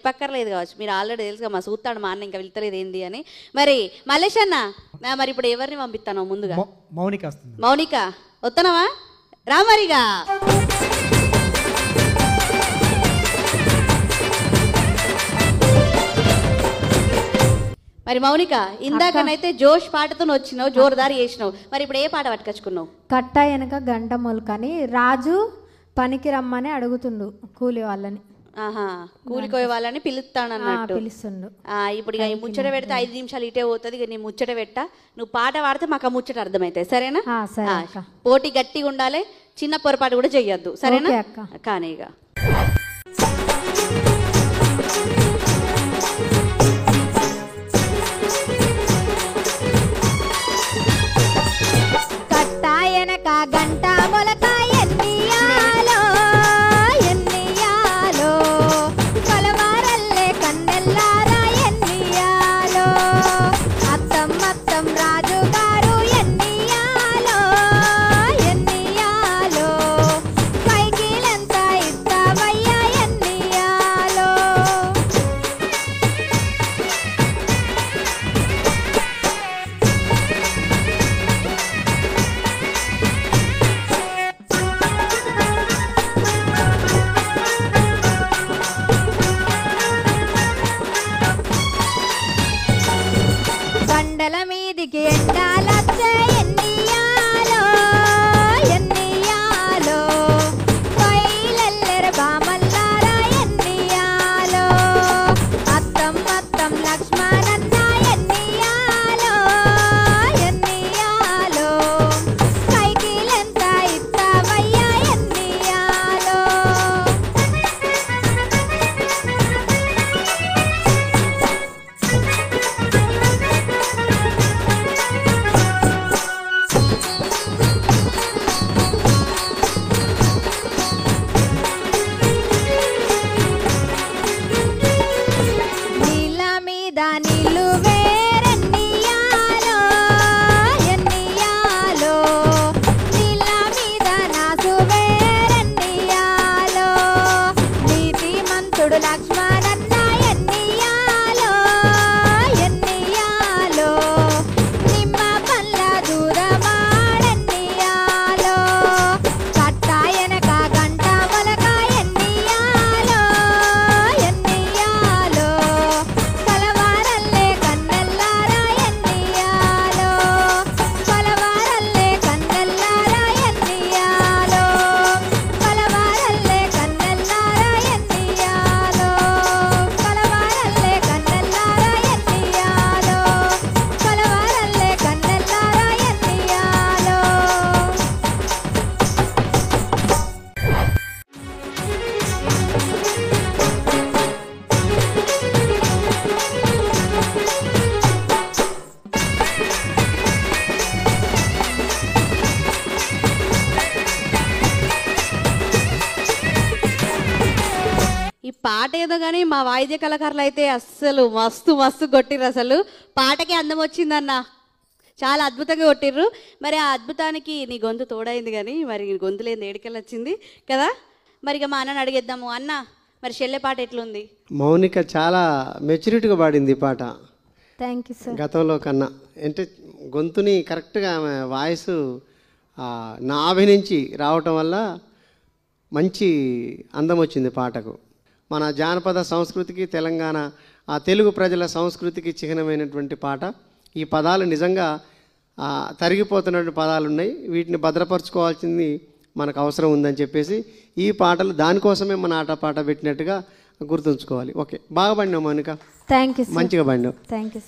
చెప్పక్కర్లేదు కావచ్చు, మీరు ఆల్రెడీ తెలుసుగా మా చూస్తాడు మా అన్న ఇంకా వెళ్తలేదు ఏంది అని. మరి మల్లేష్ అన్న మరి ఇప్పుడు ఎవరిని పంపిస్తాను ముందుగా? మౌనిక వస్తుంది. మౌనిక వస్తున్నావా? రామరిగా మరి మౌనిక ఇందాకనైతే జోష్ పాటతో వచ్చినావు, జోరుదారి చేసినావు, మరి ఇప్పుడు ఏ పాట పట్టుకొచ్చుకున్నావు? కట్ట వెనక గంట మొలకని రాజు పనికి రమ్మని అడుగుతుండు కూలి వాళ్ళని. ఆహా, కూలికోయే వాళ్ళని పిలుస్తానన్నట్టు పిలుస్తుండు. ఇప్పుడు ఇక ఈ ముచ్చట పెడితే 5 నిమిషాలు ఇటే పోతుంది. ఇక నీ ముచ్చట పెట్ట, నువ్వు పాట పాడితే మాకు ఆ ముచ్చట అర్థమవుతాయి, సరేనా? పోటీ గట్టిగా ఉండాలి, చిన్న పొరపాటు కూడా చెయ్యొద్దు, సరేనా? కానీ ఇక కట్ట వెనక గంట మొలక ఎన్నియాలో ఎన్నియాలో కలవారల్లే కన్నెల్లారా ఎన్నియాలో అత్తం అత్తం రాజు గారు ఎన్నియాలో ఎన్నియాలో పైకిలంతా ఇస్తావయ్యా ఎన్నియాలో. బండల మీదికి ఎండాలచ్చే ఎన్నియాలో ఎన్నియాలో పైలెల్లెర బామల్లారా ఎన్నియాలో అత్తం అత్తం లక్ష్మణన్న ఎన్నియాలో ఎన్నియాలో కైకిలెంత ఇస్తావయ్యా ఎన్నియాలో. నీళ్ళ మీద నీళ్ళు వేరెన్నియాలో ఎన్నియాలో నీళ్ళ మీద నాసు వేరెన్నియాలో నీతిమంతుడు లక్ష్మణన్న ఎన్నియాలో ఎన్నియాలో నిమ్మ పల్ల దూరమాడెన్నియాలో కట్ట వెనక గంట మొలక ఎన్నియాలో ఎన్నియాలో కలవారల్లే కన్నెల్లారా ఎన్నియాలో కలవారల్లే కన్నెల్లారా ఎన్నియాలో కలవారల్లే కన్నెల్లారా ఎన్నియాలో కలవారల్లే కన్నెల్లారా ఎన్నియాలో కలవారల్లే కన్నెల్లారా ఎన్నియాలో. ఈ పాట ఏదో కానీ మా వాయిద్య కళాకారులు అయితే అస్సలు మస్తు మస్తు కొట్టిర్రు. అసలు పాటకే అందం వచ్చిందన్న, చాలా అద్భుతంగా కొట్టిర్రు. మరి ఆ అద్భుతానికి నీ గొంతు తోడైంది, కానీ మరి నీ గొంతు లేని ఏడికెళ్ళి వచ్చింది కదా. మరి ఇక మా అన్నని అడిగేద్దాము. అన్న మరి చెల్లె పాట ఎట్లుంది? మౌనిక చాలా మెచ్యూరిటీగా పాడింది ఈ పాట థ్యాంక్ యూ సార్. గతంలో కన్నా. అంటే గొంతుని కరెక్ట్గా ఆమె వాయిస్ నాభి నుంచి రావటం వల్ల మంచి అందం వచ్చింది పాటకు. మన జానపద సంస్కృతికి, తెలంగాణ ఆ తెలుగు ప్రజల సంస్కృతికి చిహ్నమైనటువంటి పాట. ఈ పదాలు నిజంగా తరిగిపోతున్నటువంటి పదాలు ఉన్నాయి, వీటిని భద్రపరచుకోవాల్సింది మనకు అవసరం ఉందని చెప్పేసి ఈ పాటలు దానికోసమే మన ఆట పాట పెట్టినట్టుగా గుర్తుంచుకోవాలి. ఓకే, బాగా పాడినావు మౌనిక, థ్యాంక్ యూ, మంచిగా పాడినావు. Thank you.